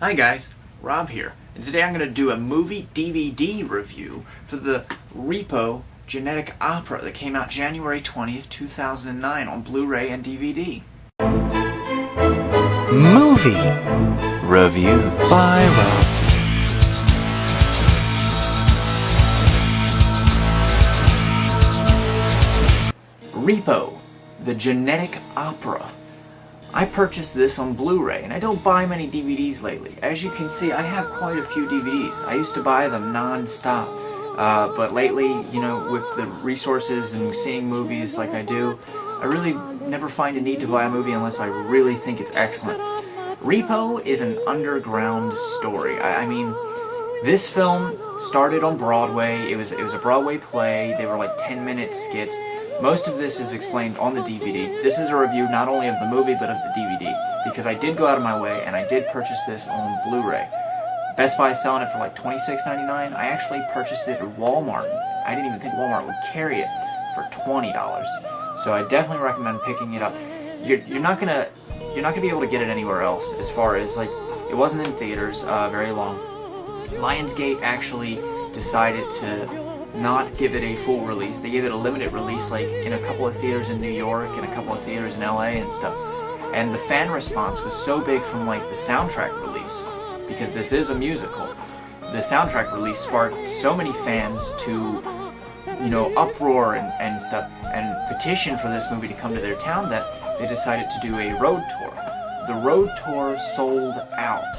Hi guys, Rob here, and today I'm going to do a movie DVD review for the Repo genetic opera that came out January 20th, 2009 on Blu-Ray and DVD. Movie review by Rob. Repo, the genetic opera. I purchased this on Blu-ray, and I don't buy many DVDs lately. As you can see, I have quite a few DVDs. I used to buy them non-stop, but lately, with the resources and seeing movies like I do, I really never find a need to buy a movie unless I really think it's excellent. Repo is an underground story. I mean, this film started on Broadway. It was a Broadway play. They were like 10-minute skits. Most of this is explained on the DVD. This is a review not only of the movie, but of the DVD, because I did go out of my way and I did purchase this on Blu-ray. Best Buy is selling it for like $26.99. I actually purchased it at Walmart. I didn't even think Walmart would carry it for $20. So I definitely recommend picking it up. You're not gonna be able to get it anywhere else, as far as, like, it wasn't in theaters very long. Lionsgate actually decided to not give it a full release. They gave it a limited release, like in a couple of theaters in New York and a couple of theaters in LA and stuff. And the fan response was so big from like the soundtrack release, because this is a musical. The soundtrack release sparked so many fans to, uproar and stuff, and petition for this movie to come to their town, that they decided to do a road tour. The road tour sold out,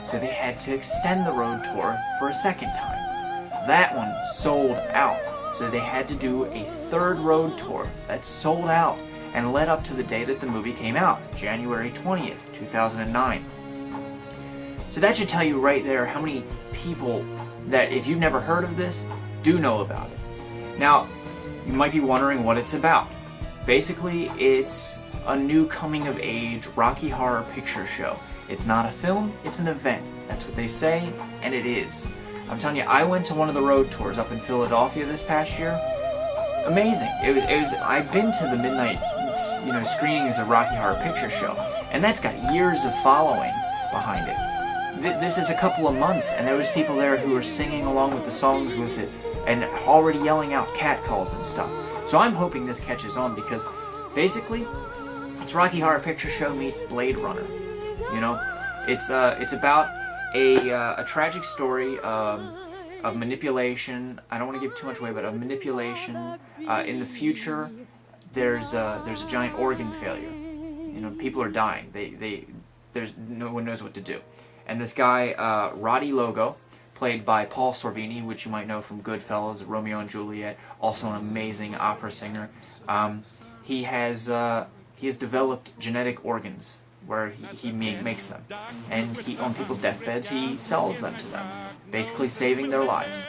so they had to extend the road tour for a second time. That one sold out, so they had to do a third road tour that sold out and led up to the day that the movie came out, January 20th, 2009. So that should tell you right there how many people that, if you've never heard of this, do know about it. Now, you might be wondering what it's about. Basically, it's a new coming-of-age Rocky Horror Picture Show. It's not a film, it's an event. That's what they say, and it is. I'm telling you, I went to one of the road tours up in Philadelphia this past year. Amazing. It was. I've been to the midnight, screenings of Rocky Horror Picture Show, and that's got years of following behind it. This is a couple of months, and there was people there who were singing along with the songs with it, and already yelling out catcalls and stuff. So I'm hoping this catches on, because basically, it's Rocky Horror Picture Show meets Blade Runner. It's about a tragic story of manipulation. I don't want to give too much away, but of manipulation. In the future, there's a giant organ failure. People are dying. There's no one knows what to do. And this guy, Roddy Logo, played by Paul Sorvino, which you might know from Goodfellas, Romeo and Juliet, also an amazing opera singer. He has developed genetic organs, where he makes them, and on people's deathbeds he sells them to them, basically saving their lives.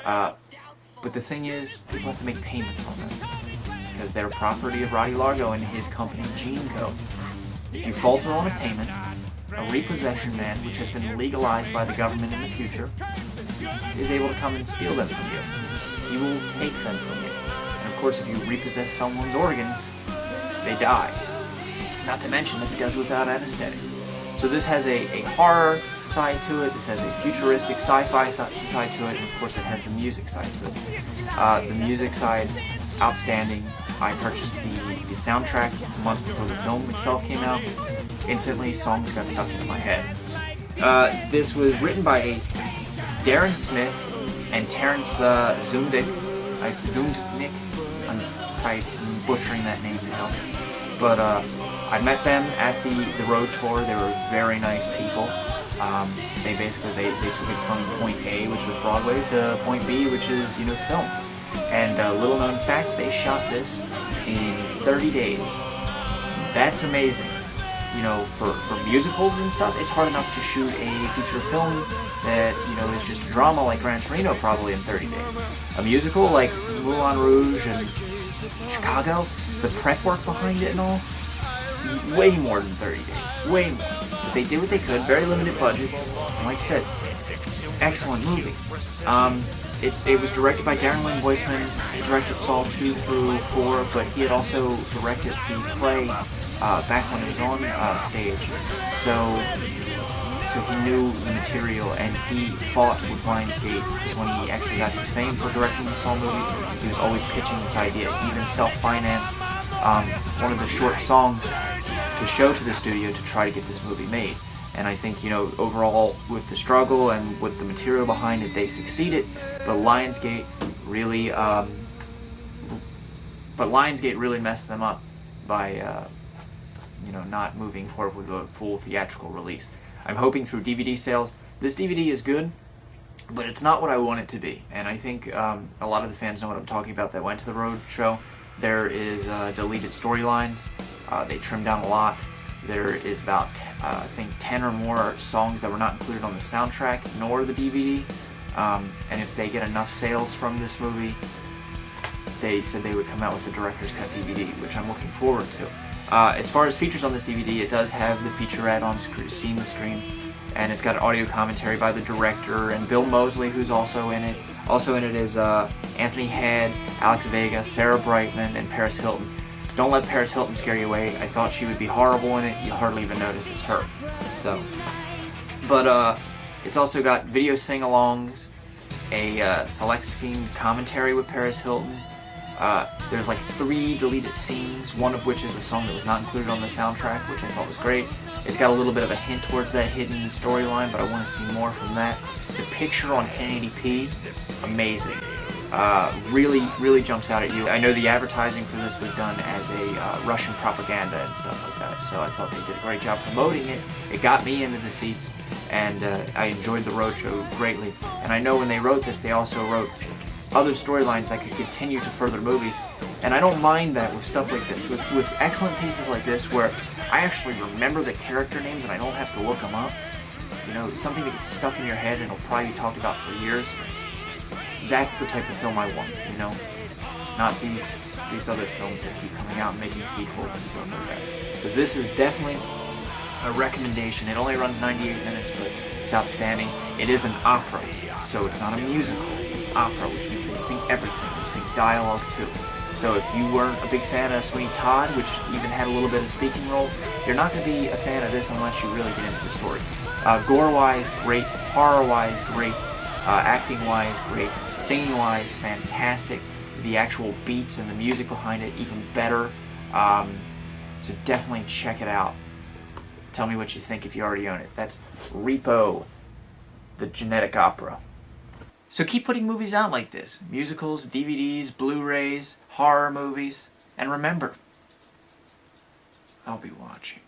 But the thing is, people have to make payments on them, because they're property of Roddy Largo and his company Gene Co. If you falter on a payment, a repossession man, which has been legalized by the government in the future, is able to come and steal them from you. He will take them from you. And of course, if you repossess someone's organs, they die. Not to mention that he does it without anesthetic. So this has a horror side to it, this has a futuristic sci-fi side to it, and of course it has the music side to it. The music side, outstanding. I purchased the soundtrack months before the film itself came out. Instantly, songs got stuck into my head. This was written by Darren Smith and Terrance Zdunich. I'm probably butchering that name now. But I met them at the road tour. They were very nice people. They took it from point A, which was Broadway, to point B, which is film. And little known fact, they shot this in 30 days. That's amazing. For musicals and stuff, it's hard enough to shoot a feature film that is just a drama like Gran Torino probably in 30 days. A musical like Moulin Rouge and Chicago, the prep work behind it and all, way more than 30 days. Way more. But they did what they could, very limited budget. And like I said, excellent movie. It was directed by Darren Bousman. He directed Saw 2 through 4, but he had also directed the play back when it was on stage. So so he knew the material, and he fought with Lionsgate because when he actually got his fame for directing the Saw movies, he was always pitching this idea. He even self-financed one of the short songs to show to the studio to try to get this movie made. And I think, you know, overall with the struggle and with the material behind it, they succeeded. But Lionsgate really messed them up by you know, not moving forward with a full theatrical release. I'm hoping through DVD sales. This DVD is good, but it's not what I want it to be. And I think a lot of the fans know what I'm talking about that went to the road show. There is deleted storylines. They trimmed down a lot. There is about, I think, 10 or more songs that were not included on the soundtrack nor the DVD. And if they get enough sales from this movie, they said they would come out with the director's cut DVD, which I'm looking forward to. As far as features on this DVD, it does have the featurette on Seen the Screen, and it's got an audio commentary by the director and Bill Moseley, who's also in it. Also in it is Anthony Head, Alex Vega, Sarah Brightman, and Paris Hilton. Don't let Paris Hilton scare you away. I thought she would be horrible in it. You hardly even notice it's her. So, but it's also got video sing-alongs, a select scene commentary with Paris Hilton. There's like 3 deleted scenes, one of which is a song that was not included on the soundtrack, which I thought was great. It's got a little bit of a hint towards that hidden storyline, but I want to see more from that. The picture on 1080p, amazing. Really jumps out at you. I know the advertising for this was done as a Russian propaganda and stuff like that, so I thought they did a great job promoting it. It got me into the seats, and I enjoyed the roadshow greatly. And I know when they wrote this, they also wrote other storylines that could continue to further movies, and I don't mind that with stuff like this. With excellent pieces like this, where I actually remember the character names and I don't have to look them up. You know, something that gets stuck in your head and it'll probably be talked about for years. That's the type of film I want, you know? Not these other films that keep coming out and making sequels and stuff like that. So this is definitely a recommendation. It only runs 98 minutes, but it's outstanding. It is an opera, so it's not a musical, it's an opera, which means they sing everything. They sing dialogue too. So if you weren't a big fan of Sweeney Todd, which even had a little bit of speaking roles, you're not going to be a fan of this unless you really get into the story. Gore-wise, great. Horror-wise, great. Acting-wise, great. Singing-wise, fantastic. The actual beats and the music behind it, even better. So definitely check it out. Tell me what you think if you already own it. That's Repo, the genetic opera. So keep putting movies out like this. Musicals, DVDs, Blu-rays, horror movies. And remember, I'll be watching.